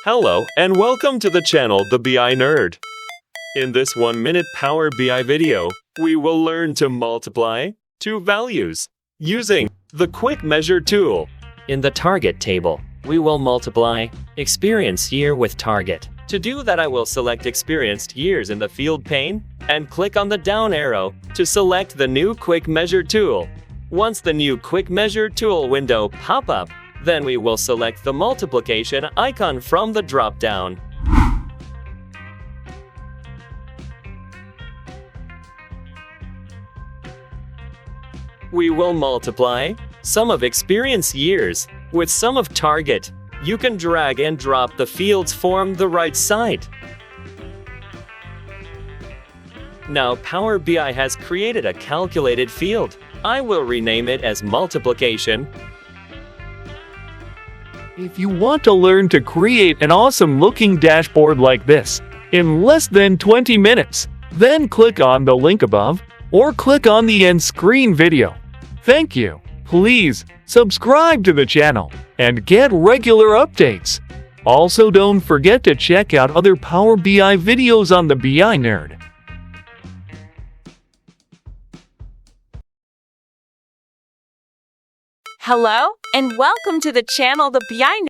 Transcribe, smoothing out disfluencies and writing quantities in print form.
Hello and welcome to the channel The BI Nerd. In this 1-minute Power BI video, we will learn to multiply two values using the Quick Measure tool. In the target table, we will multiply experience year with target. To do that, I will select experienced years in the field pane and click on the down arrow to select the new Quick Measure tool. Once the new Quick Measure tool window pop up, then we will select the multiplication icon from the drop-down. We will multiply sum of experience years with sum of target. You can drag and drop the fields from the right side. Now Power BI has created a calculated field. I will rename it as multiplication. If you want to learn to create an awesome-looking dashboard like this in less than 20 minutes, then click on the link above or click on the end screen video. Thank you. Please subscribe to the channel and get regular updates. Also, don't forget to check out other Power BI videos on the BI Nerd. Hello and welcome to the channel The BI Nerd.